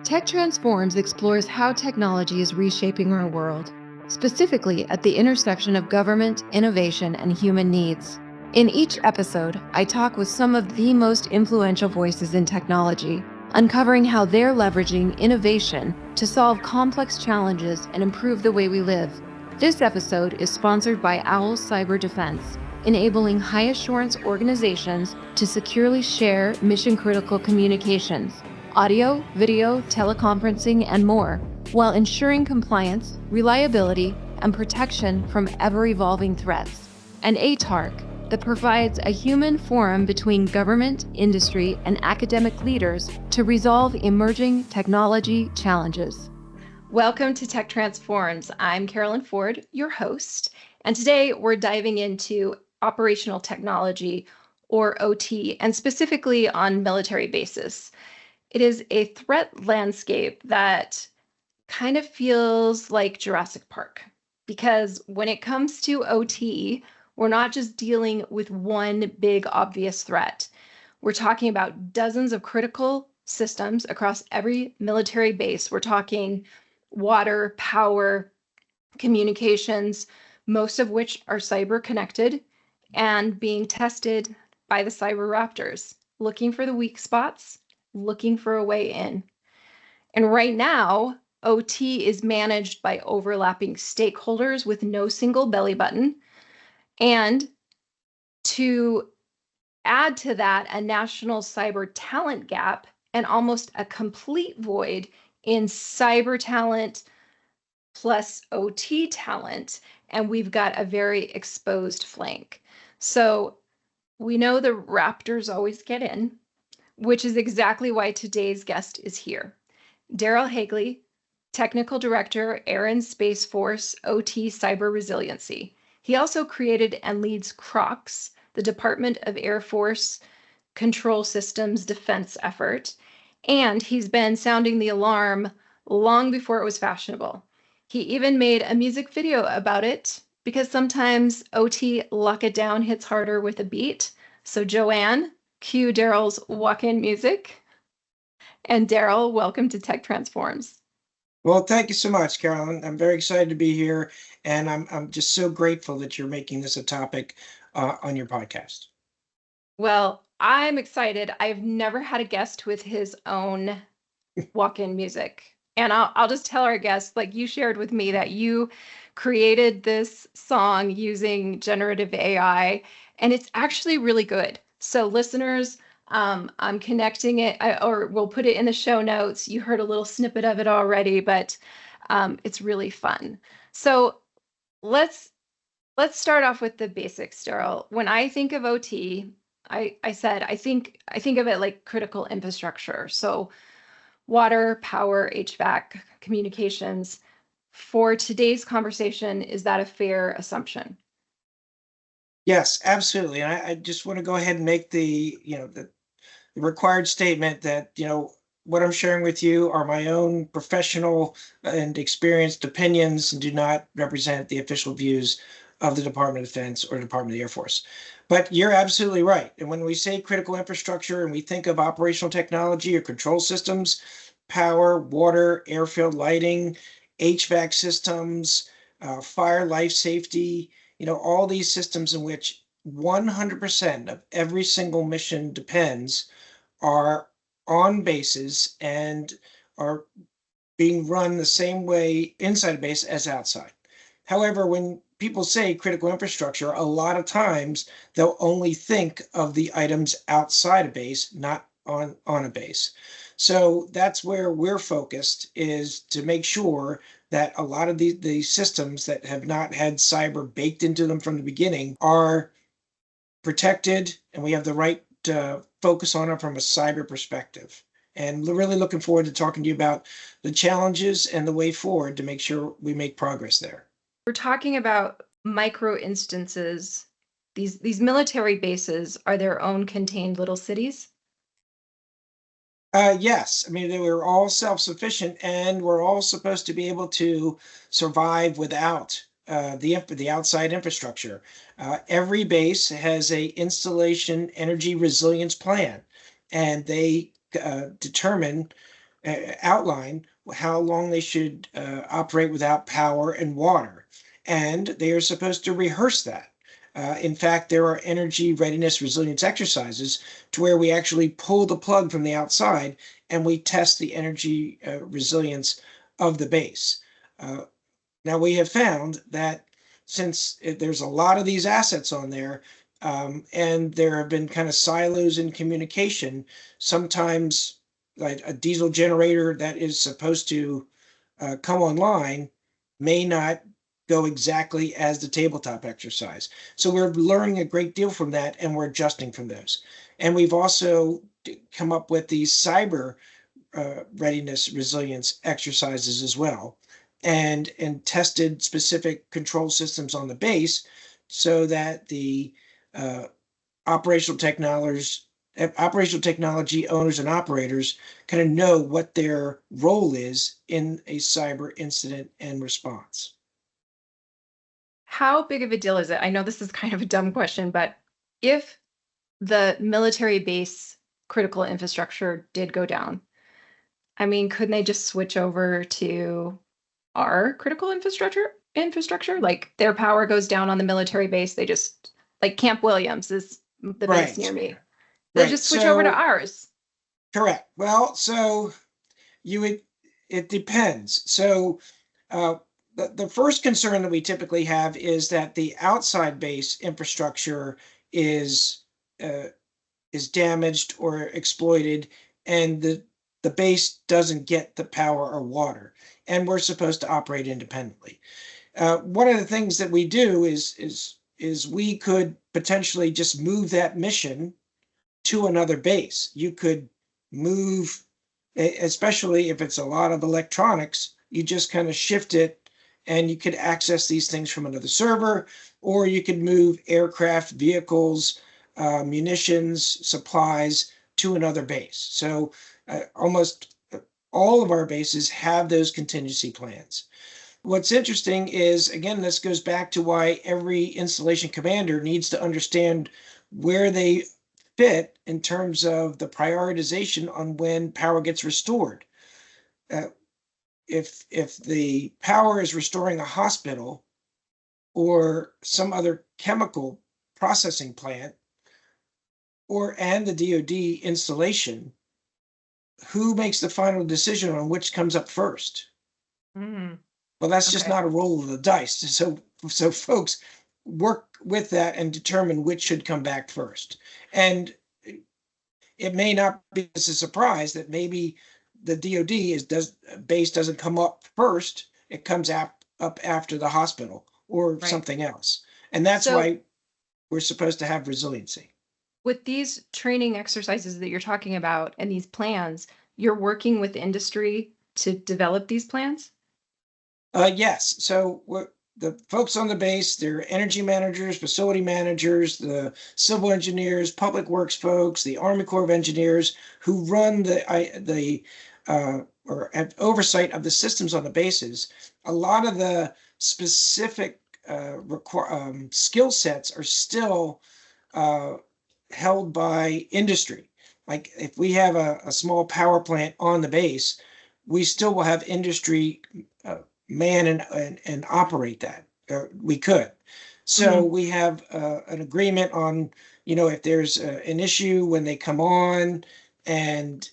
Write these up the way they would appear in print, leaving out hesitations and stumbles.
Tech Transforms explores how technology is reshaping our world, specifically at the intersection of government, innovation, and human needs. In each episode, I talk with some of the most influential voices in technology, uncovering how they're leveraging innovation to solve complex challenges and improve the way we live. This episode is sponsored by Owl Cyber Defense, enabling high-assurance organizations to securely share mission-critical communications, audio, video, teleconferencing, and more, while ensuring compliance, reliability, and protection from ever-evolving threats. And ATARC, that provides a human forum between government, industry, and academic leaders to resolve emerging technology challenges. Welcome to Tech Transforms. I'm Carolyn Ford, your host, and today we're diving into operational technology, or OT, and specifically on military bases. It is a threat landscape that kind of feels like Jurassic Park, because when it comes to OT, we're not just dealing with one big obvious threat. We're talking about dozens of critical systems across every military base. We're talking water, power, communications, most of which are cyber connected and being tested by the cyber raptors, looking for the weak spots, looking for a way in. And right now, OT is managed by overlapping stakeholders with no single belly button. And to add to that, a national cyber talent gap and almost a complete void in cyber talent plus OT talent. And we've got a very exposed flank. So we know the raptors always get in, which is exactly why today's guest is here. Daryl Haegley, Technical Director, Air and Space Force OT Cyber Resiliency. He also created and leads CROCS, the Department of Air Force Control Systems Defense effort, and he's been sounding the alarm long before it was fashionable. He even made a music video about it because sometimes OT lock it down hits harder with a beat. So Joanne, cue Daryl's walk-in music. And Daryl, welcome to Tech Transforms. Well, thank you so much, Carolyn. I'm very excited to be here, and I'm just so grateful that you're making this a topic on your podcast. Well, I'm excited. I've never had a guest with his own walk-in music. And I'll just tell our guests, like you shared with me that you created this song using generative AI, and it's actually really good. So listeners, I'm connecting it, or we'll put it in the show notes. You heard a little snippet of it already, but it's really fun. So let's start off with the basics, Daryl. When I think of OT, I think of it like critical infrastructure. So water, power, HVAC, communications. For today's conversation, is that a fair assumption? Yes, absolutely. And I just want to go ahead and make the required statement that, what I'm sharing with you are my own professional and experienced opinions and do not represent the official views of the Department of Defense or Department of the Air Force. But you're absolutely right. And when we say critical infrastructure and we think of operational technology or control systems, power, water, airfield lighting, HVAC systems, fire, life safety, all these systems in which 100% of every single mission depends are on bases and are being run the same way inside a base as outside. However, when people say critical infrastructure, a lot of times they'll only think of the items outside a base, not on a base. So that's where we're focused, is to make sure that a lot of the systems that have not had cyber baked into them from the beginning are protected, and we have the right focus on it from a cyber perspective. And really looking forward to talking to you about the challenges and the way forward to make sure we make progress there. We're talking about micro instances. These military bases are their own contained little cities? Yes, I mean, we're all self-sufficient, and we're all supposed to be able to survive without the outside infrastructure. Every base has a installation energy resilience plan, and they determine outline how long they should operate without power and water. And they are supposed to rehearse that. In fact, there are energy readiness resilience exercises to where we actually pull the plug from the outside and we test the energy resilience of the base. Uh, Now, we have found that since there's a lot of these assets on there, and there have been kind of silos in communication, sometimes like a diesel generator that is supposed to come online may not go exactly as the tabletop exercise. So we're learning a great deal from that and we're adjusting from those. And we've also come up with these cyber readiness resilience exercises as well, and tested specific control systems on the base so that the uh, operational technologies operational technology owners and operators kind of know what their role is in a cyber incident and response. How big of a deal is it? I know this is kind of a dumb question, but if the military base critical infrastructure did go down, I mean, couldn't they just switch over to our critical infrastructure? Like their power goes down on the military base, they just like Camp Williams is the base Right, near me. They right. just switch over to So ours. correct. Well, so you would it depends. So uh, the first concern that we typically have is that the outside base infrastructure is uh, is damaged or exploited, and the base doesn't get the power or water, and we're supposed to operate independently. One of the things that we do is we could potentially just move that mission to another base. You could move, especially if it's a lot of electronics, you just kind of shift it and you could access these things from another server, or you could move aircraft, vehicles, munitions, supplies to another base. So almost all of our bases have those contingency plans. What's interesting is, again, this goes back to why every installation commander needs to understand where they fit in terms of the prioritization on when power gets restored. Uh, if the power is restoring a hospital or some other chemical processing plant or and the DoD installation, who makes the final decision on which comes up first? Mm, Well, that's just okay. not a roll of the dice. So folks work with that and determine which should come back first. And it may not be as a surprise that maybe the DoD is does base doesn't come up first. It comes up after the hospital or Right. something else. And that's So why we're supposed to have resiliency. with these training exercises that you're talking about and these plans, you're working with industry to develop these plans? Yes. So what the folks on the base, they're energy managers, facility managers, the civil engineers, public works folks, the Army Corps of Engineers who run the or have oversight of the systems on the bases. A lot of the specific skill sets are still uh, held by industry. Like if we have a small power plant on the base, we still will have industry uh, man and operate that. We could. So Mhm. we have an agreement on, if there's an issue when they come on, and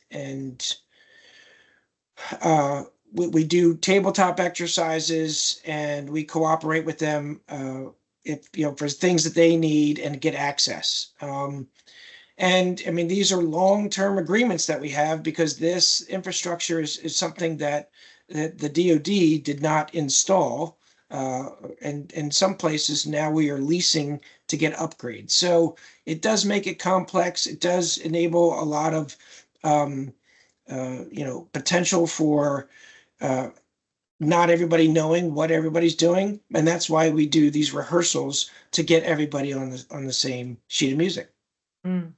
uh, we do tabletop exercises and we cooperate with them if for things that they need and get access. And I mean, these are long-term agreements that we have because this infrastructure is something that the DoD did not install. Uh, and in some places now we are leasing to get upgrades. So it does make it complex. It does enable a lot of um, potential for uh, not everybody knowing what everybody's doing, and that's why we do these rehearsals to get everybody on the same sheet of music. Mm.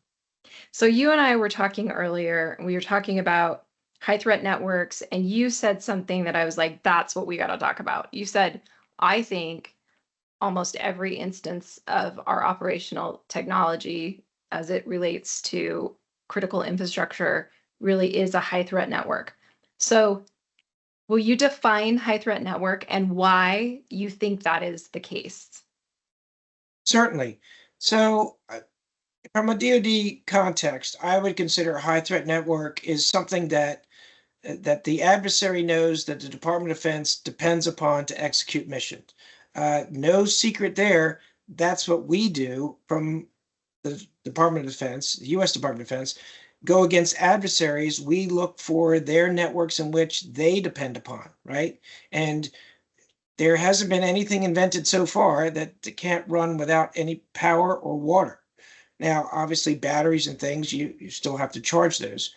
So you and I were talking earlier, we were talking about high threat networks, and you said something that I was like, that's what we got to talk about. You said, I think almost every instance of our operational technology as it relates to critical infrastructure really is a high threat network. So, will you define high threat network and why you think that is the case? Certainly. So, from a DoD context, I would consider a high threat network is something that the adversary knows that the Department of Defense depends upon to execute missions. No secret there. That's what we do from the Department of Defense, the U.S. Department of Defense, go against adversaries. We look for their networks in which they depend upon, right? And there hasn't been anything invented so far that can't run without any power or water. Now, obviously, batteries and things, you still have to charge those.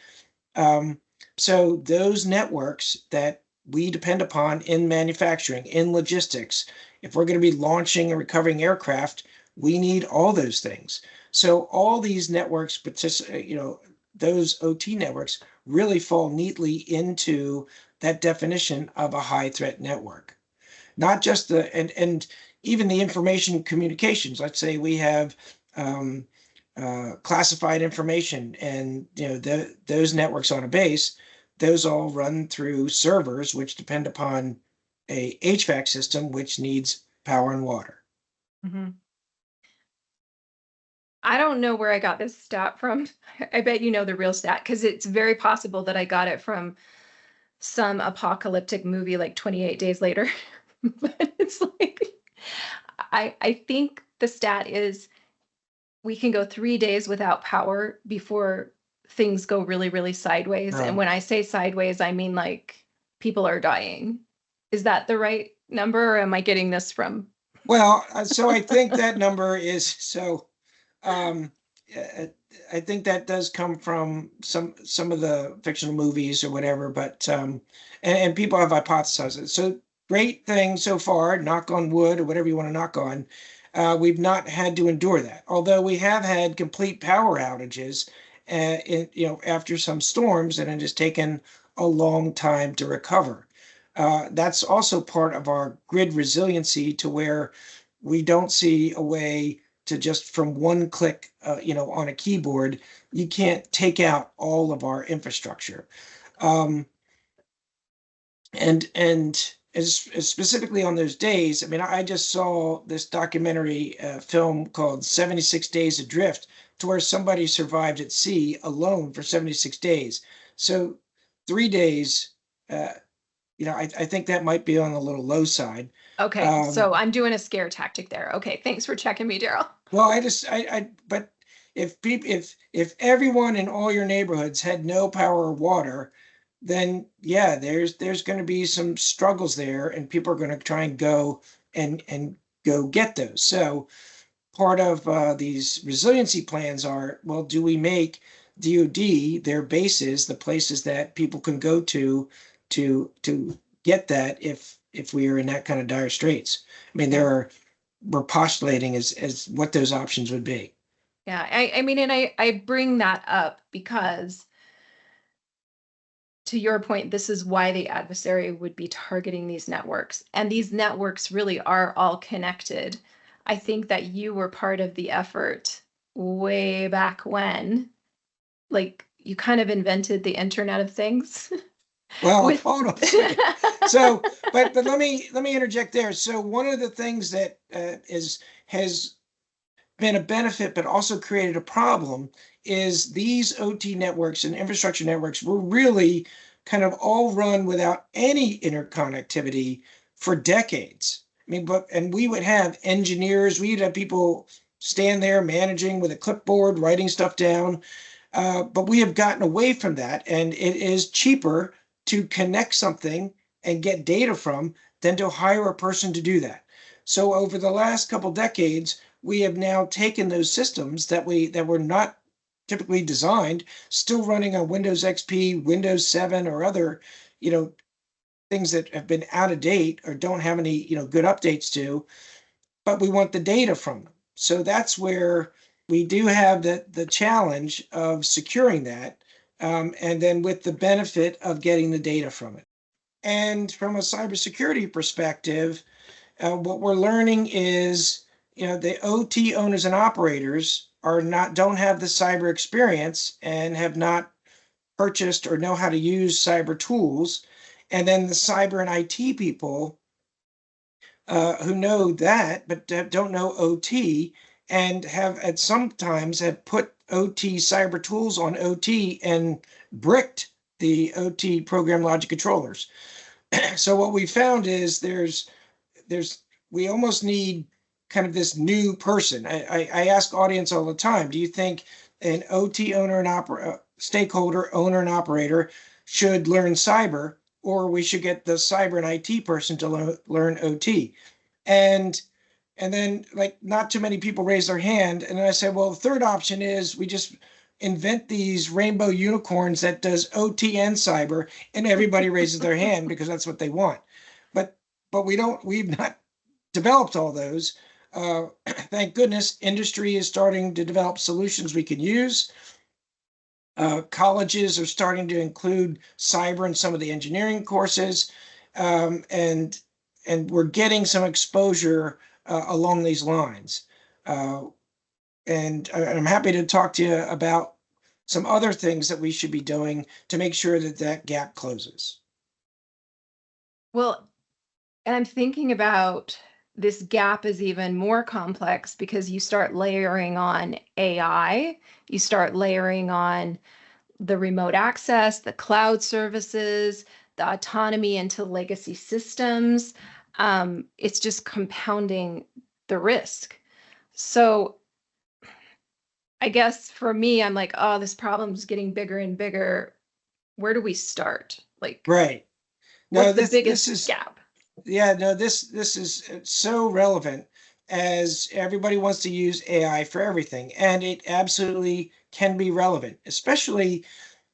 Um, so those networks that we depend upon in manufacturing, in logistics, if we're going to be launching and recovering aircraft, we need all those things. So all these networks, those OT networks really fall neatly into that definition of a high threat network. Not just and even the information communications. Let's say we have um, classified information, and those networks on a base, those all run through servers which depend upon a HVAC system which needs power and water. Mhm. I don't know where I got this stat from. I bet you know the real stat because it's very possible that I got it from some apocalyptic movie like 28 Days Later. But it's like I think the stat is we can go 3 days without power before things go really, really sideways, and Right. when I say sideways, I mean, like, people are dying. Is that the right number, or am I getting this from Well, so I think that number is so. Um, uh, I think that does come from some of the fictional movies or whatever, but and people have hypothesized it. So great thing so far, knock on wood or whatever you want to knock on. We've not had to endure that, although we have had complete power outages, after some storms, and it has taken a long time to recover. That's also part of our grid resiliency, to where we don't see a way to just from one click, on a keyboard, you can't take out all of our infrastructure. Um, and as specifically on those days, I mean, I just saw this documentary film called 76 Days Adrift, to where somebody survived at sea alone for 76 days. So 3 days, uh, I think that might be on the little low side. Okay, Um, so I'm doing a scare tactic there. Okay, thanks for checking me, Daryl. Well, but if everyone in all your neighborhoods had no power or water, then yeah, there's going to be some struggles there, and people are going to try and go and go get those. So part of these resiliency plans are, well, do we make DoD their bases, the places that people can go to get that if we are in that kind of dire straits? I mean, Yeah. we're postulating as what those options would be. Yeah, I mean, and I bring that up because to your point, this is why the adversary would be targeting these networks. And these networks really are all connected. I think that you were part of the effort way back when, like, you kind of invented the Internet of Things Well, with. hold on a second. So, but let me interject there. So one of the things that is has been a benefit, but also created a problem, is these OT networks and infrastructure networks were really kind of all run without any interconnectivity for decades. I mean, and we would have engineers, we'd have people stand there managing with a clipboard, writing stuff down. But we have gotten away from that, and it is cheaper to connect something and get data from than to hire a person to do that. So over the last couple decades, we have now taken those systems that were not typically designed, still running on Windows XP, Windows 7, or other, you know, things that have been out of date or don't have any, good updates to, but we want the data from them. So that's where we do have the challenge of securing that, and then with the benefit of getting the data from it. And from a cybersecurity perspective, what we're learning is, the OT owners and operators are not don't have the cyber experience and have not purchased or know how to use cyber tools. And then the cyber and IT people who know that, but don't know OT, and have at sometimes have put OT cyber tools on OT and bricked the OT program logic controllers. So what we found is there's we almost need kind of this new person. I ask audience all the time, do you think an OT owner and stakeholder, owner and operator should learn cyber, or we should get the cyber and IT person to learn OT? And and then like not too many people raise their hand. And I said, well, the third option is we just invent these rainbow unicorns that does OT and cyber, and everybody raises their hand because that's what they want. But we've not developed all those. Thank goodness industry is starting to develop solutions we can use. Colleges are starting to include cyber in some of the engineering courses, and we're getting some exposure along these lines. And I'm happy to talk to you about some other things that we should be doing to make sure that that gap closes. Well, and I'm thinking about this gap is even more complex because you start layering on AI, you start layering on the remote access, the cloud services, the autonomy into legacy systems. It's just compounding the risk. So I guess for me, I'm like, oh, this problem's getting bigger and bigger. Where do we start? Like, Right. No, what's the this biggest is gap? yeah, no, this is so relevant, as everybody wants to use AI for everything, and it absolutely can be relevant, especially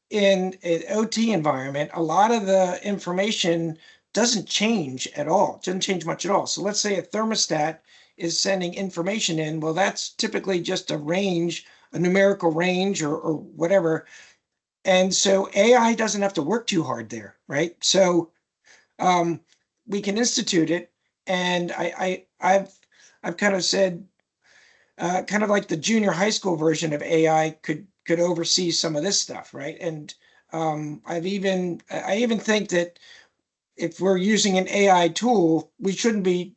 in an OT environment. A lot of the information doesn't change at all. It doesn't change much at all. So let's say a thermostat is sending information in. Well, that's typically just a range, a numerical range, or whatever. And so AI doesn't have to work too hard there, right? So um, we can institute it. And I've kind of said, kind of like the junior high school version of AI could oversee some of this stuff, right? And I even think that if we're using an AI tool, we shouldn't be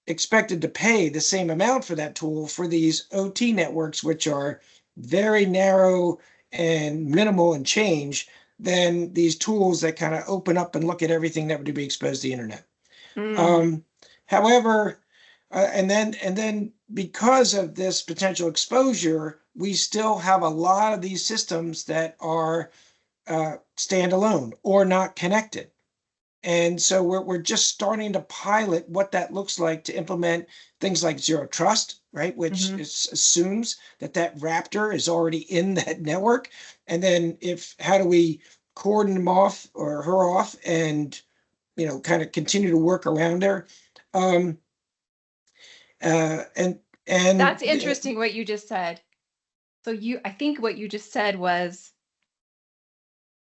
expected to pay the same amount for that tool for these OT networks, which are very narrow and minimal in change, than these tools that kind of open up and look at everything that would be exposed to the internet. Mm. Um, however, and then because of this potential exposure, we still have a lot of these systems that are standalone or not connected. And so we're just starting to pilot what that looks like to implement things like zero trust, right? Which Mhm. assumes that that raptor is already in that network. And then how do we cordon him off or her off, and kind of continue to work around her. Um, and That's interesting what you just said. So I think what you just said was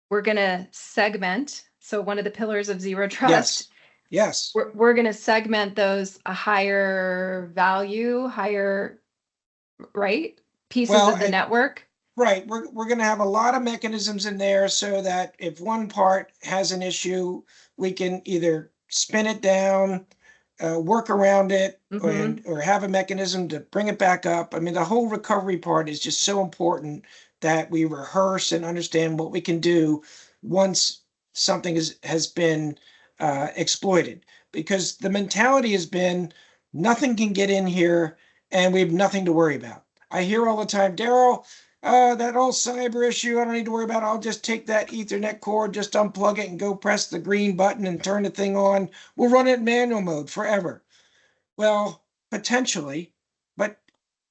we're going to segment. So one of the pillars of zero trust, yes, we're going to segment those a higher value, higher, right? Pieces well, of the network. right. We're going to have a lot of mechanisms in there so that if one part has an issue, we can either spin it down, work around it, Mm-hmm. or have a mechanism to bring it back up. I mean, the whole recovery part is just so important that we rehearse and understand what we can do once something has been exploited. Because the mentality has been nothing can get in here and we have nothing to worry about. I hear all the time, Daryl, that whole cyber issue, I don't need to worry about it. I'll just take that Ethernet cord, just unplug it and go press the green button and turn the thing on. We'll run it in manual mode forever. Well, potentially, but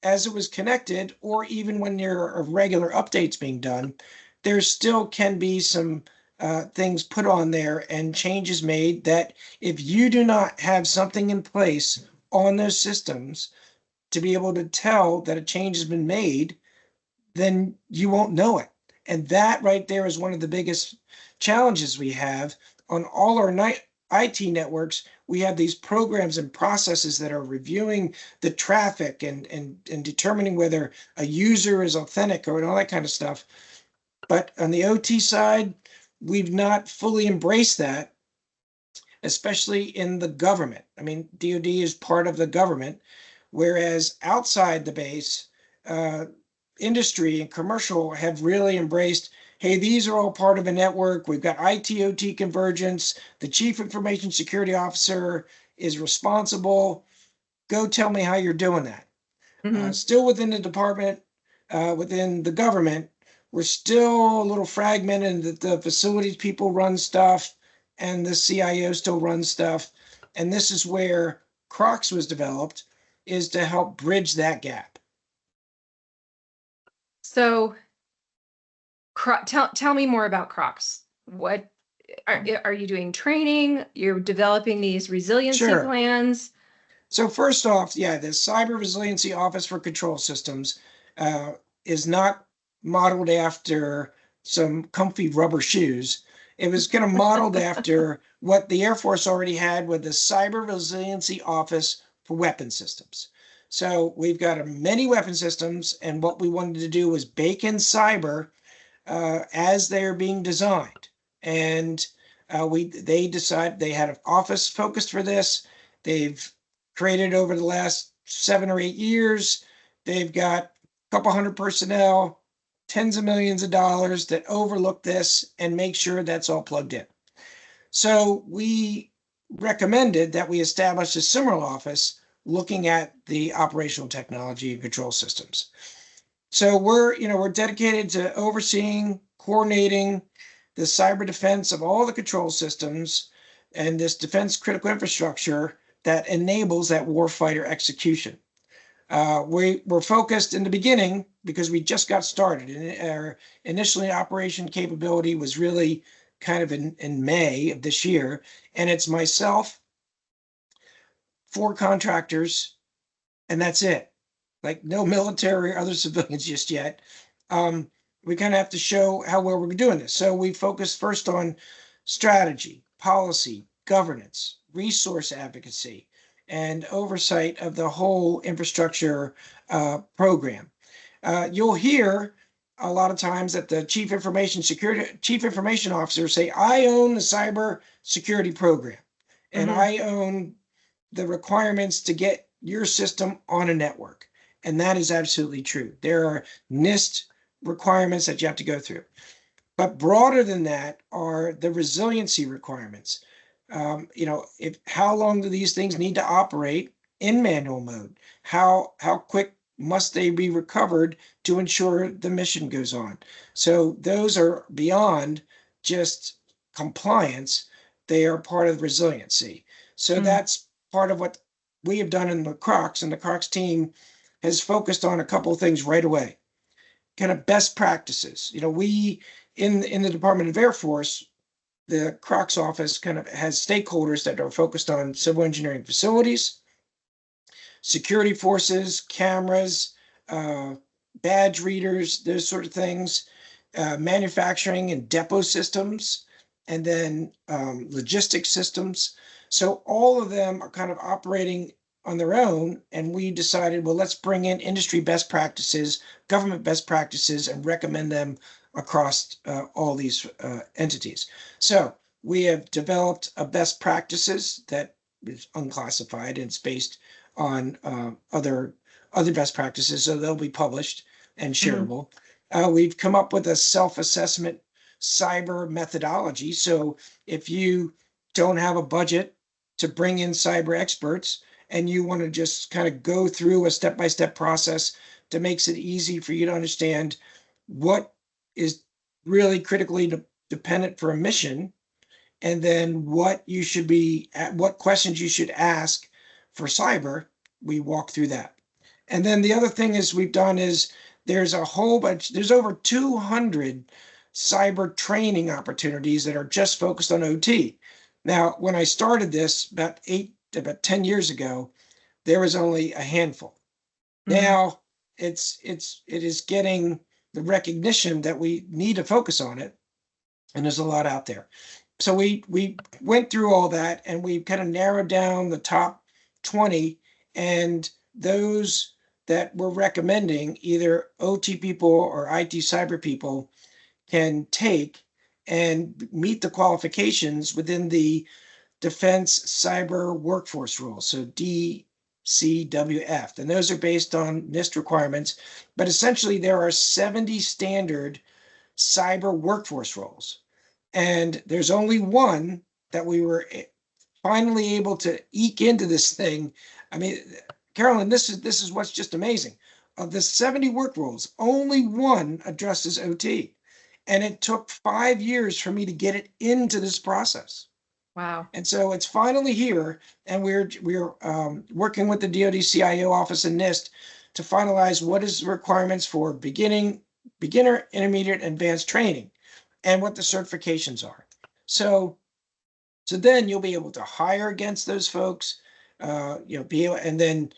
as it was connected, or even when there are regular updates being done, there still can be some things put on there and changes made that if you do not have something in place on those systems to be able to tell that a change has been made, then you won't know it. And that right there is one of the biggest challenges we have on all our IT networks. We have these programs and processes that are reviewing the traffic and determining whether a user is authentic or all that kind of stuff. But on the OT side, we've not fully embraced that, especially in the government. I mean, DoD is part of the government, whereas outside the base, uh, industry and commercial have really embraced, hey, these are all part of a network. We've got IT/OT convergence. The chief information security officer is responsible. Go tell me how you're doing that. Hmm. Still within the department, within the government, we're still a little fragmented that the facilities people run stuff and the CIO still runs stuff. And this is where Crocs was developed, is to help bridge that gap. So, tell me more about Crocs. What are you doing training? You're developing these resiliency Sure. plans. So first off, yeah, the Cyber Resiliency Office for Control Systems uh, is not modeled after some comfy rubber shoes. It was kind of modeled after what the Air Force already had with the Cyber Resiliency Office for Weapon Systems. So we've got many weapon systems, and what we wanted to do was bake in cyber as they're being designed. And they decided they had an office focused for this. They've created over the last 7 or 8 years. They've got a couple hundred personnel, tens of millions of dollars that overlook this and make sure that's all plugged in. So we recommended that we establish a similar office looking at the operational technology and control systems. So we're dedicated to overseeing, coordinating the cyber defense of all the control systems and this defense critical infrastructure that enables that warfighter execution. We're focused in the beginning because we just got started. And our initially operation capability was really kind of in May of this year. And it's myself, 4 contractors, and that's it. Like no military or other civilians just yet. We kind of have to show how well we're doing this. So we focus first on strategy, policy, governance, resource advocacy, and oversight of the whole infrastructure program. You'll hear a lot of times that the chief information officer say, I own the cyber security program and Mhm. I own the requirements to get your system on a network. And that is absolutely true. There are NIST requirements that you have to go through. But broader than that are the resiliency requirements. If how long do these things need to operate in manual mode? How quick must they be recovered to ensure the mission goes on? So those are beyond just compliance. They are part of resiliency. So Mm. that's part of what we have done in the Crocs, and the Crocs team has focused on a couple of things right away. Kind of best practices. We in the Department of Air Force, the Crocs office kind of has stakeholders that are focused on civil engineering facilities, security forces, cameras, uh, badge readers, those sort of things, manufacturing and depot systems, and then logistics systems. So all of them are kind of operating on their own. And we decided, well, let's bring in industry best practices, government best practices, and recommend them across all these entities. So we have developed a best practices that is unclassified and it's based on other best practices, so they'll be published and Mhm. shareable. We've come up with a self-assessment cyber methodology. So if you don't have a budget to bring in cyber experts and you want to just kind of go through a step-by-step process that makes it easy for you to understand what is really critically dependent for a mission, and then what questions you should ask for cyber, we walk through that. And then the other thing is we've done is there's over 200 cyber training opportunities that are just focused on OT. Now, when I started this about 10 years ago, there was only a handful. Mhm. Now it is getting the recognition that we need to focus on it, and there's a lot out there. So we went through all that and we kind of narrowed down the top 20, and those that we're recommending, either OT people or IT cyber people, can take and meet the qualifications within the Defense Cyber Workforce Rules, so DCWF. And those are based on NIST requirements. But essentially, there are 70 standard cyber workforce roles. And there's only one that we were finally able to eke into this thing. I mean, Carolyn, this is what's just amazing. Of the 70 work rules, only one addresses OT. And it took 5 years for me to get it into this process. Wow. And so it's finally here, and we're working with the DoD CIO office and NIST to finalize what is the requirements for beginner, intermediate, and advanced training, and what the certifications are. So then you'll be able to hire against those folks, and then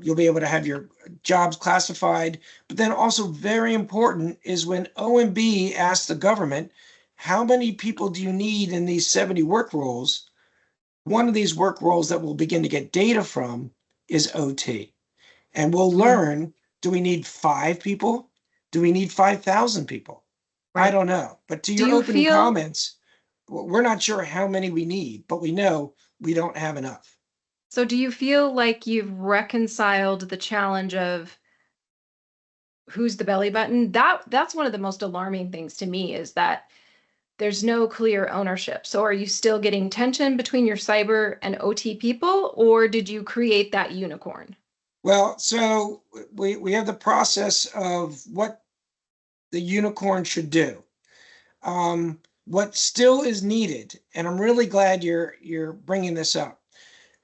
you'll be able to have your jobs classified. But then also very important is when OMB asks the government, how many people do you need in these 70 work roles? One of these work roles that we'll begin to get data from is OT. And we'll learn, do we need 5 people? Do we need 5,000 people? Right. I don't know. But to your opening comments, we're not sure how many we need, but we know we don't have enough. So do you feel like you've reconciled the challenge of who's the belly button? That's one of the most alarming things to me, is that there's no clear ownership. So are you still getting tension between your cyber and OT people, or did you create that unicorn? Well, so we have the process of what the unicorn should do. What still is needed, and I'm really glad you're bringing this up,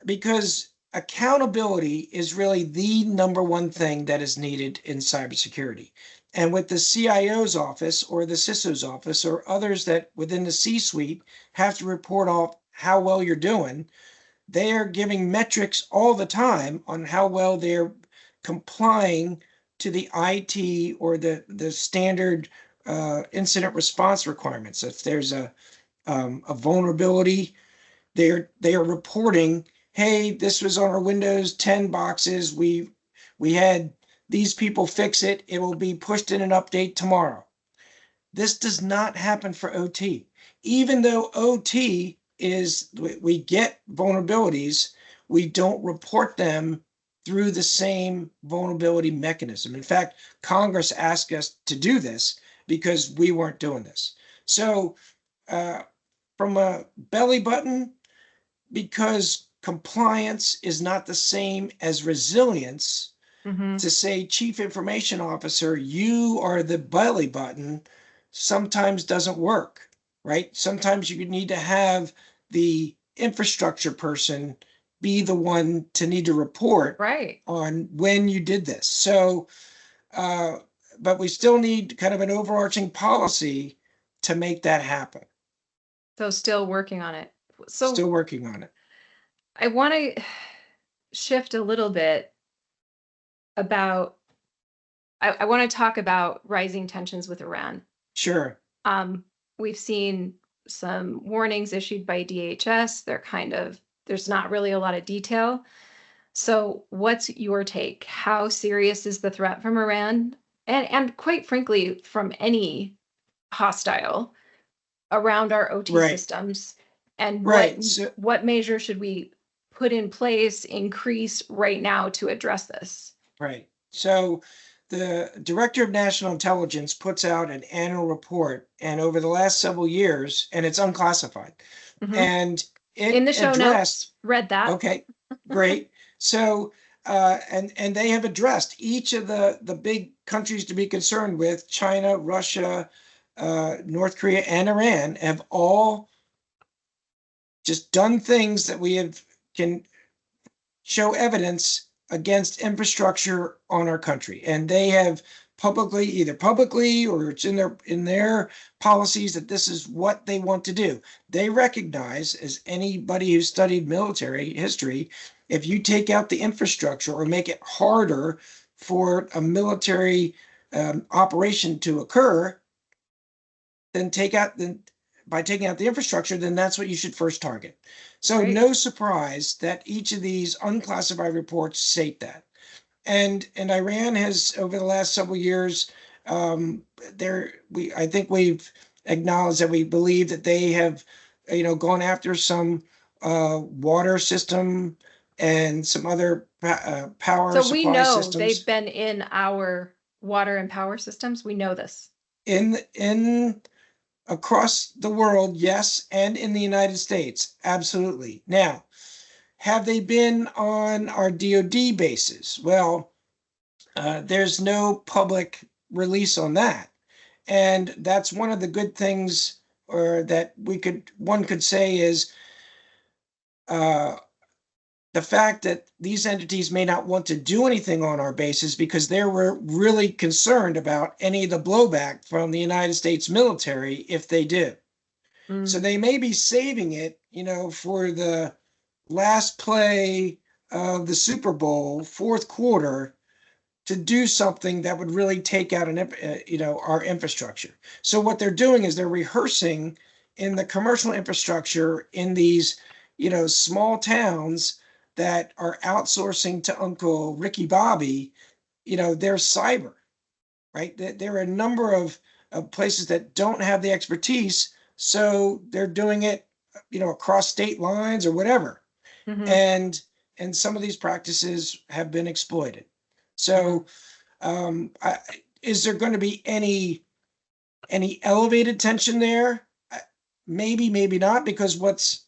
because accountability is really the number one thing that is needed in cybersecurity. And with the CIO's office or the CISO's office or others that within the C-suite have to report off how well you're doing, they are giving metrics all the time on how well they're complying to the IT or the standard incident response requirements. If there's a vulnerability, they are reporting, hey, this was on our Windows 10 boxes. We had these people fix it. It will be pushed in an update tomorrow. This does not happen for OT. Even though OT is, we get vulnerabilities, we don't report them through the same vulnerability mechanism. In fact, Congress asked us to do this because we weren't doing this. So from a belly button, because compliance is not the same as resilience, to say, Chief Information Officer, you are the belly button, sometimes doesn't work, right? Sometimes you need to have the infrastructure person be the one to need to report on when you did this. So, but we still need kind of an overarching policy to make that happen. So still working on it. So still working on it. I want to shift a little bit about, I want to talk about rising tensions with Iran. Sure. We've seen some warnings issued by DHS. There's not really a lot of detail. So what's your take? How serious is the threat from Iran? And quite frankly, from any hostile around our OT systems? And what measure should we put in place, increase right now to address this? Right. So the Director of National Intelligence puts out an annual report, and over the last several years, and it's unclassified, and it in the show notes, read that. Okay, great. So and they have addressed each of the big countries to be concerned with. China, Russia, North Korea, and Iran have all just done things that we can show evidence against infrastructure on our country. And they have either publicly or it's in their policies that this is what they want to do. They recognize, as anybody who's studied military history, if you take out the infrastructure or make it harder for a military operation to occur, then by taking out the infrastructure, then that's what you should first target. So no surprise that each of these unclassified reports state that. And Iran has, over the last several years, Um, I think we've acknowledged that we believe that they have, gone after some water system and some other power So we supply know they've systems been in our water and power systems. We know this. in across the world, yes, and in the United States, absolutely. Now, have they been on our DoD bases? Well, there's no public release on that. And that's one of the good things, or that one could say is uh, the fact that these entities may not want to do anything on our bases because they were really concerned about any of the blowback from the United States military if they do. So Mm. they may be saving it, for the last play of the Super Bowl, fourth quarter, to do something that would really take out our infrastructure. So what they're doing is they're rehearsing in the commercial infrastructure in these, small towns that are outsourcing to Uncle Ricky Bobby, their cyber, right? There are a number of places that don't have the expertise, so they're doing it, across state lines or whatever. Mm-hmm. And some of these practices have been exploited. Mm-hmm. So I, is there going to be any elevated tension there? Maybe, maybe not, because what's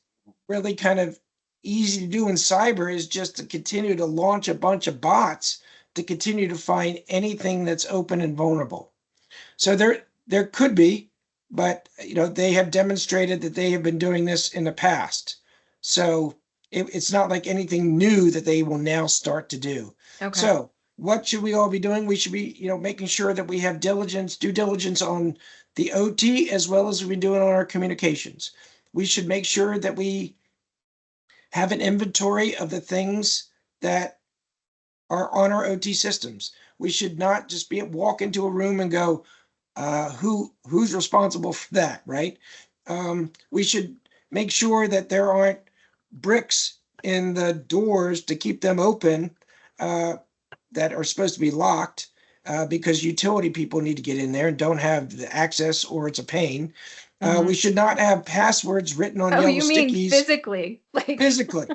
really kind of easy to do in cyber is just to continue to launch a bunch of bots to continue to find anything that's open and vulnerable. So there could be, but they have demonstrated that they have been doing this in the past. So it's not like anything new that they will now start to do. Okay. So what should we all be doing? We should be, making sure that we have due diligence on the OT as well as we do it on our communications. We should make sure that we have an inventory of the things that are on our OT systems. We should not just walk into a room and go, who's responsible for that, right? We should make sure that there aren't bricks in the doors to keep them open uh, that are supposed to be locked because utility people need to get in there and don't have the access, or it's a pain. Mm-hmm. We should not have passwords written on Oh, yellow you mean stickies physically? Like, physically.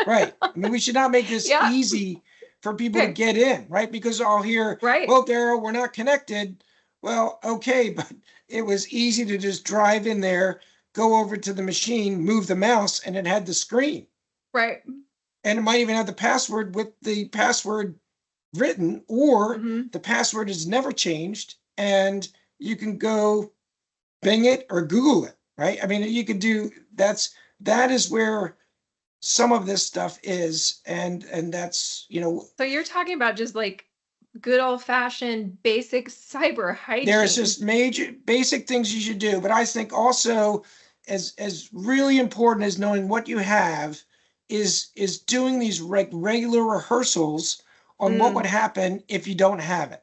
Right. I mean, we should not make this yeah. easy for people to Okay. get in, right? Because I'll hear, Right. well, Daryl, we're not connected. Well, okay, but it was easy to just drive in there, go over to the machine, move the mouse, and it had the screen. Right. And it might even have the password with the password written, or Mm-hmm. the password is never changed, and you can go Bing it or Google it, right? I mean, you could do that is where some of this stuff is, and that's So you're talking about just like good old fashioned basic cyber there's hygiene. just major basic things you should do, but I think also as really important as knowing what you have is doing these regular rehearsals on what would Mm. happen if you don't have it.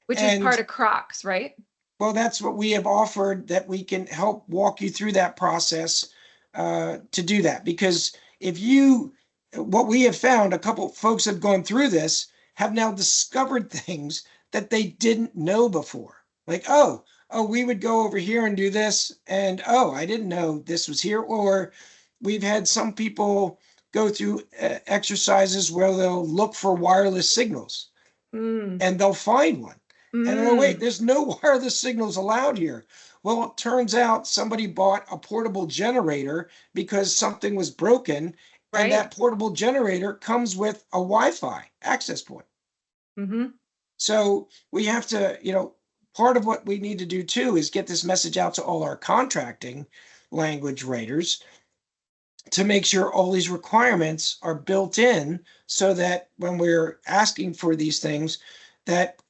Which is part And of Crocs, right? well, that's what we have offered, that we can help walk you through that process to do that. Because what we have found, a couple folks have gone through this, have now discovered things that they didn't know before. Like, oh, we would go over here and do this, and oh, I didn't know this was here. Or we've had some people go through exercises where they'll look for wireless signals Mm. and they'll find one. And oh, wait, Mm. there's no wireless signals allowed here. Well, it turns out somebody bought a portable generator because something was broken, and Right. that portable generator comes with a Wi-Fi access point. Mm-hmm. So we have to, part of what we need to do too is get this message out to all our contracting language writers to make sure all these requirements are built in so that when we're asking for these things, that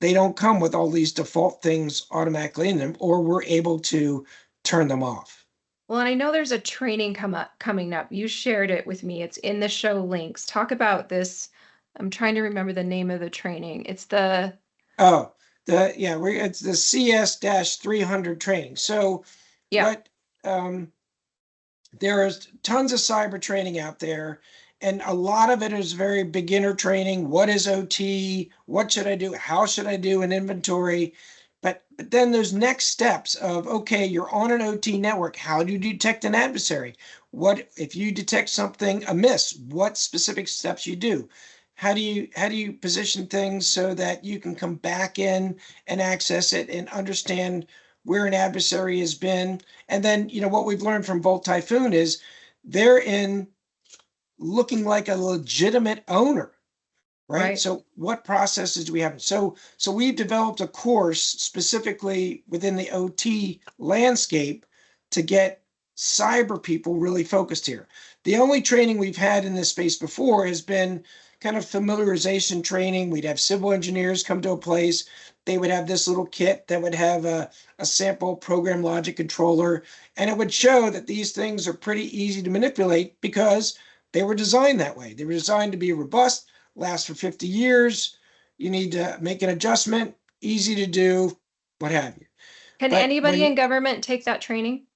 they don't come with all these default things automatically in them, or we're able to turn them off. Well, and I know there's a training coming up. You shared it with me. It's in the show links. Talk about this. I'm trying to remember the name of the training. It's the Oh, it's the CS-300 training. So yeah. what there is tons of cyber training out there, And a lot of it is very beginner training. What is OT? What should I do? How should I do an inventory? But then those next steps of, okay, you're on an OT network. How do you detect an adversary? What if you detect something amiss? What specific steps you do? How do you position things so that you can come back in and access it and understand where an adversary has been? And then, what we've learned from Volt Typhoon is they're in looking like a legitimate owner, right? Right. So what processes do we have? So we've developed a course specifically within the OT landscape to get cyber people really focused here. The only training we've had in this space before has been kind of familiarization training. We'd have civil engineers come to a place. They would have this little kit that would have a sample program logic controller, and it would show that these things are pretty easy to manipulate because they were designed that way. They were designed to be robust, last for 50 years. You need to make an adjustment, easy to do, what have you. Can But anybody when, in government take that training?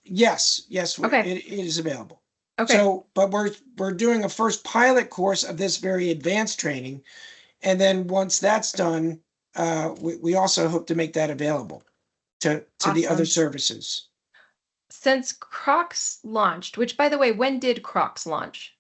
yes, Okay. it is available. Okay. So, but we're doing a first pilot course of this very advanced training, and then once that's done, we also hope to make that available to the other Awesome. services. Since Crocs launched, which by the way, when did Crocs launch?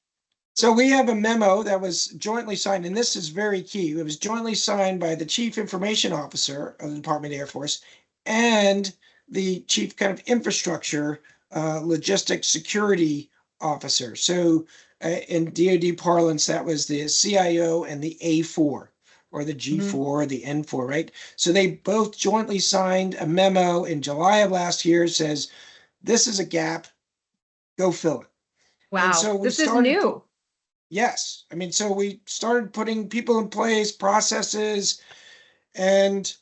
So we have a memo that was jointly signed, and this is very key. It was jointly signed by the Chief Information Officer of the Department of the Air Force and the Chief kind of Infrastructure, Logistics Security Officer. So in DoD parlance, that was the CIO and the A4 or the G4 or the N4, right? So they both jointly signed a memo in July of last year. It says, this is a gap, go fill it. And Wow, so we this is started new. Yes. I mean, so we started putting people in place, processes, and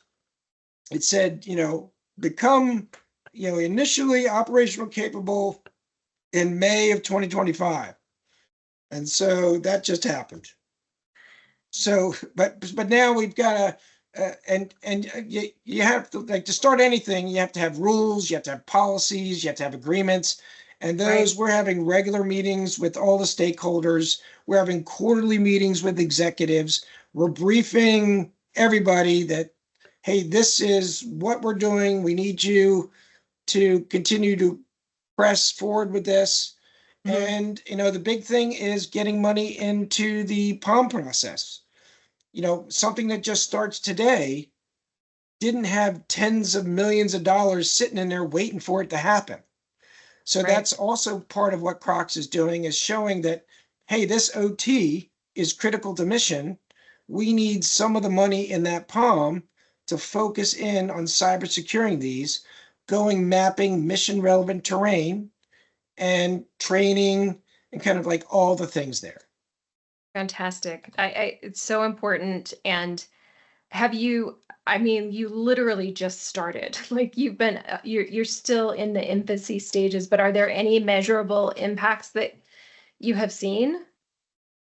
it said, become, initially operational capable in May of 2025. And so that just happened. So, but now we've got you have to, like, to start anything, you have to have rules, you have to have policies, you have to have agreements. And Right. those, we're having regular meetings with all the stakeholders. We're having quarterly meetings with executives. We're briefing everybody that, hey, this is what we're doing. We need you to continue to press forward with this. Mhm. And, the big thing is getting money into the POM process. Something that just starts today didn't have tens of millions of dollars sitting in there waiting for it to happen. So Right. that's also part of what Crocs is doing, is showing that, hey, this OT is critical to mission. We need some of the money in that POM to focus in on cyber securing these, going mapping mission relevant terrain and training and kind of like all the things there. Fantastic. It's so important. And have you, I mean, you literally just started. Like you've been, you're still in the infancy stages, but are there any measurable impacts that you have seen?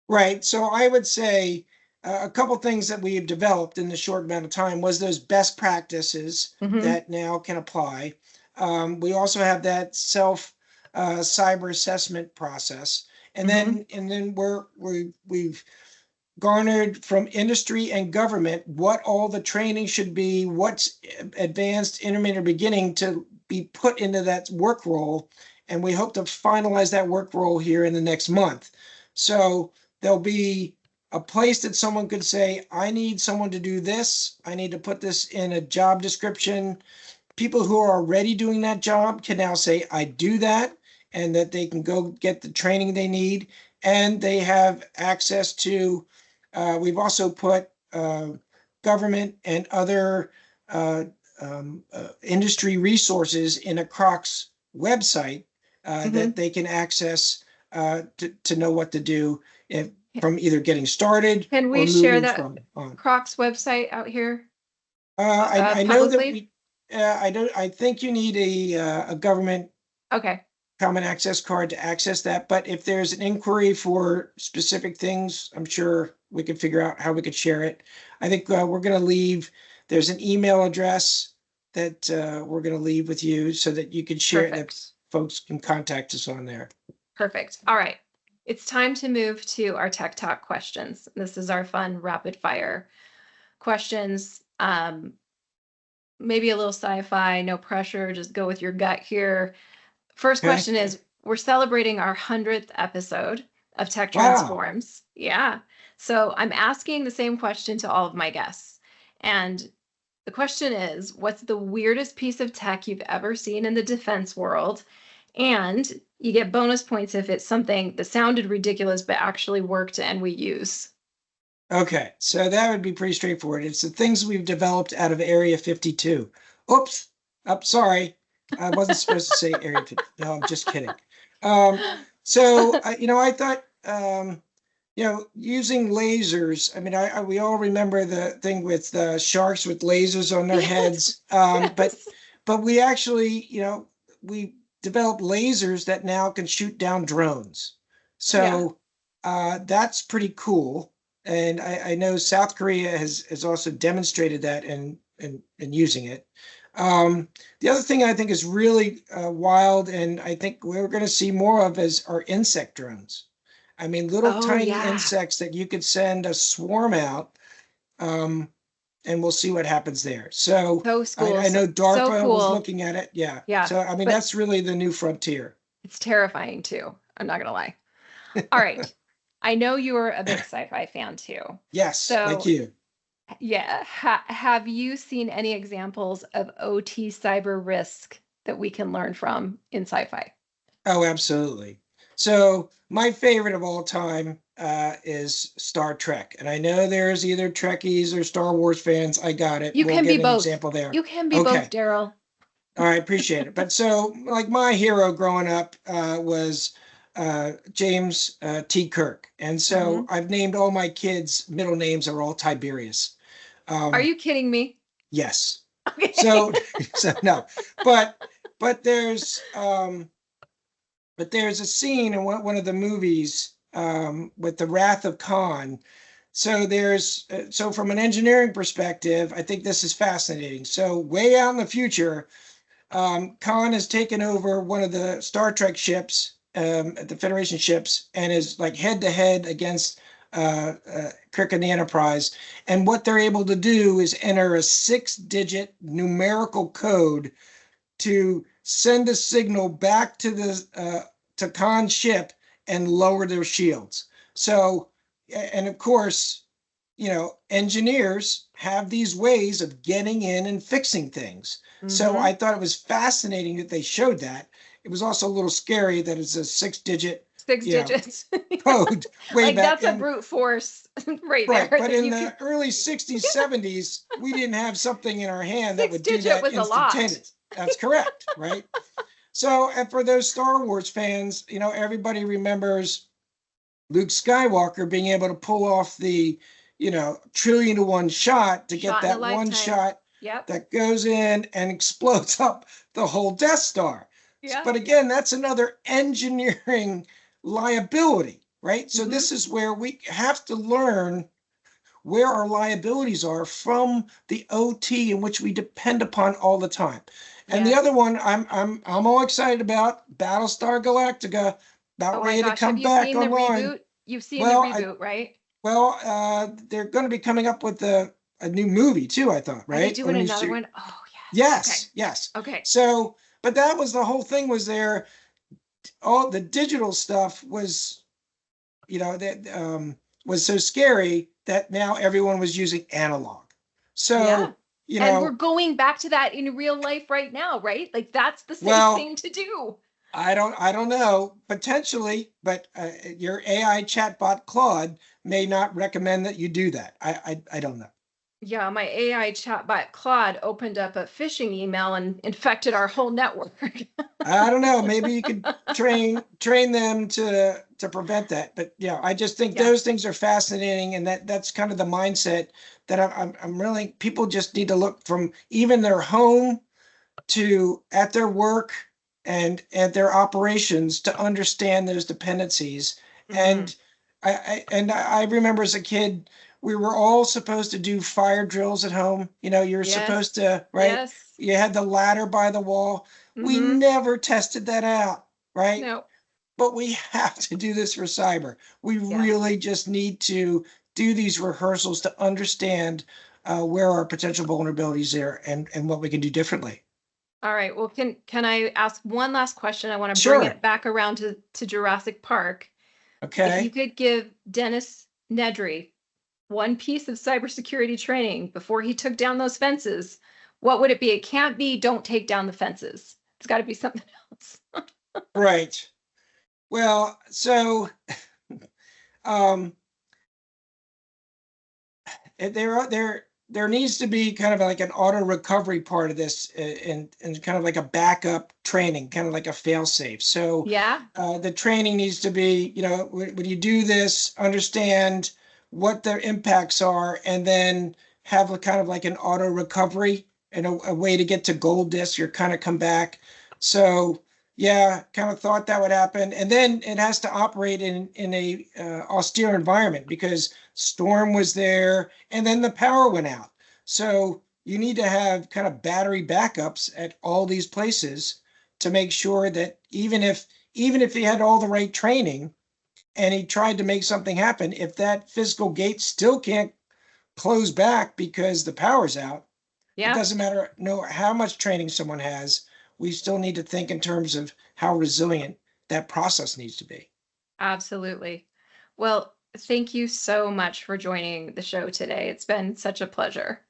Right. So I would say a couple things that we have developed in the short amount of time was those best practices Hmm. that now can apply. We also have that self cyber assessment process, and Hmm. then we've garnered from industry and government what all the training should be, what's advanced, intermediate, beginning to be put into that work role. And we hope to finalize that work role here in the next month. So there'll be a place that someone could say, I need someone to do this. I need to put this in a job description. People who are already doing that job can now say, I do that, and that they can go get the training they need. And they have access to, we've also put government and other uh, industry resources in a Crocs website that Hmm. they can access to know what to do if, from either getting started Can or we share moving that from on. Crocs website out here I know that publicly? we, I don't, I think you need a government Okay. common access card to access that, but if there's an inquiry for specific things, I'm sure we could figure out how we could share it. I think we're gonna leave, there's an email address that we're gonna leave with you so that you can share it, that Perfect. folks can contact us on there. Perfect. All right. It's time to move to our tech talk questions. This is our fun rapid fire questions. Maybe a little sci-fi, no pressure, just go with your gut here. First Okay. question is, we're celebrating our 100th episode of Tech Wow. Transforms. Yeah. So I'm asking the same question to all of my guests. And the question is, what's the weirdest piece of tech you've ever seen in the defense world? And you get bonus points if it's something that sounded ridiculous but actually worked and we use. Okay, so that would be pretty straightforward. It's the things we've developed out of Area 52. Oops, I'm sorry. I wasn't supposed to say Area 50. No, I'm just kidding. Um, so, I thought, using lasers. I mean, we all remember the thing with sharks with lasers on their Yes. heads. Yes. But we actually, we developed lasers that now can shoot down drones. So that's pretty cool. And I know South Korea has also demonstrated that and using it. The other thing I think is really wild, and I think we're going to see more of, is our insect drones. I mean, little Oh, tiny yeah. insects that you could send a swarm out, and we'll see what happens there. So So I schools. know So DARPA was cool. looking at it. Yeah. Yeah. So, I mean, But that's really the new frontier. it's terrifying too. I'm not going to lie. All right. I know you're a big sci-fi fan too. Yes, like So, you. yeah, have you seen any examples of OT cyber risk that we can learn from in sci-fi? Oh, absolutely. So my favorite of all time is Star Trek. And I know there's either Trekkies or Star Wars fans. I got it. You We'll can be get an both. example there. You can be both, Okay. Daryl. I appreciate it. But so, like, my hero growing up was James T. Kirk. And so Mhm. I've named all my kids, middle names are all Tiberius. Are Um, you kidding me? yes. Okay. So, so no, but but there's um, but there's a scene in one of the movies with the Wrath of Khan. So so from an engineering perspective, I think this is fascinating. So way out in the future, Khan has taken over one of the Star Trek ships, the Federation ships, and is like head to head against Kirk and the Enterprise. And what they're able to do is enter a 6-digit numerical code to send a signal back to the to Khan's ship and lower their shields. So, and of course, engineers have these ways of getting in and fixing things. So Mhm. I thought it was fascinating that they showed that. It was also a little scary that it's a 6-digit, Six digits. code way Like back. that's a And brute force right there right, but that in you can. the early 60s, 70s, we didn't have something in our hand that Six would do digit that was a lot. instantaneously. That's correct, right? So, and for those Star Wars fans, everybody remembers Luke Skywalker being able to pull off the, trillion to one shot to get Shot in a that one lifetime. shot Yep. that goes in and explodes up the whole Death Star. Yeah. But again, that's another engineering liability, right? So Mhm. this is where we have to learn where our liabilities are from the OT in which we depend upon all the time. And the Yes. other one I'm all excited about, Battlestar Galactica, Oh about my ready to gosh, have come you back seen the online. reboot? You've seen the Well, I reboot, right? they're going to be coming up with a new movie too, I thought, Are they right? Or doing a new another series. one? Oh, yes. Okay. Yes, yes. Okay. So, but that was the whole thing was there. All the digital stuff was, that was so scary that now everyone was using analog. Yeah. So, And we're going back to that in real life right now, right? Like that's the safe well, thing to do. I don't know, potentially, but your AI chatbot Claude may not recommend that you do that. I don't know. Yeah, my AI chatbot Claude opened up a phishing email and infected our whole network. I don't know. Maybe you could train them to prevent that. But yeah, I just think Yeah. those things are fascinating, and that's kind of the mindset that I'm really, people just need to look from even their home to at their work and at their operations to understand those dependencies. Hmm. And I remember as a kid, we were all supposed to do fire drills at home. You're supposed Yes. to, right? Yes. You had the ladder by the wall. We Hmm. never tested that out, right? No. but we have to do this for cyber. We Yes. really just need to do these rehearsals to understand where our potential vulnerabilities are and what we can do differently. All right. Well, can I ask one last question? I want to bring Sure. it back around to Jurassic Park. If you Okay. could give Dennis Nedry one piece of cybersecurity training before he took down those fences, what would it be? It can't be don't take down the fences. It's got to be something else. Right. Well, so um, there needs to be kind of like an auto recovery part of this, and kind of like a backup training, kind of like a fail safe. So Yeah. the training needs to be, when you do this, understand what the impacts are, and then have a kind of like an auto recovery and a way to get to gold disc or kind of come back. So yeah, kind of thought that would happen, and then it has to operate in a austere environment because storm was there, and then the power went out. So you need to have kind of battery backups at all these places to make sure that even if he had all the right training and he tried to make something happen, if that physical gate still can't close back because the power's out, it Yeah. doesn't matter no how much training someone has, we still need to think in terms of how resilient that process needs to be. Absolutely. Well, thank you so much for joining the show today. It's been such a pleasure.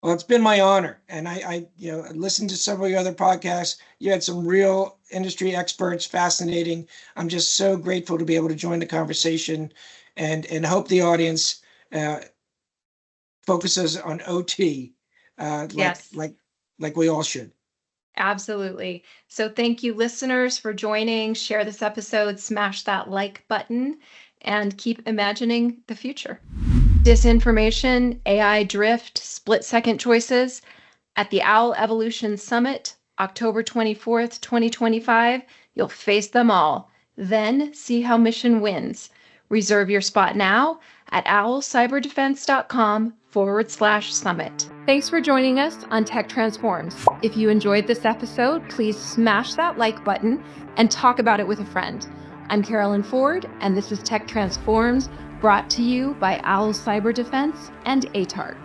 Well, it's been my honor, and I listened to several of your other podcasts. You had some real industry experts, fascinating. I'm just so grateful to be able to join the conversation, and hope the audience uh, focuses on OT, like Yes. like we all should. Absolutely. So thank you, listeners, for joining. Share this episode, smash that like button, and keep imagining the future. Disinformation, AI drift, split second choices at the Owl Evolution Summit, October 24th, 2025. You'll face them all. Then see how mission wins. Reserve your spot now at owlcyberdefense.com/summit. Thanks for joining us on Tech Transforms. If you enjoyed this episode, please smash that like button and talk about it with a friend. I'm Carolyn Ford, and this is Tech Transforms, brought to you by Owl Cyber Defense and ATARC.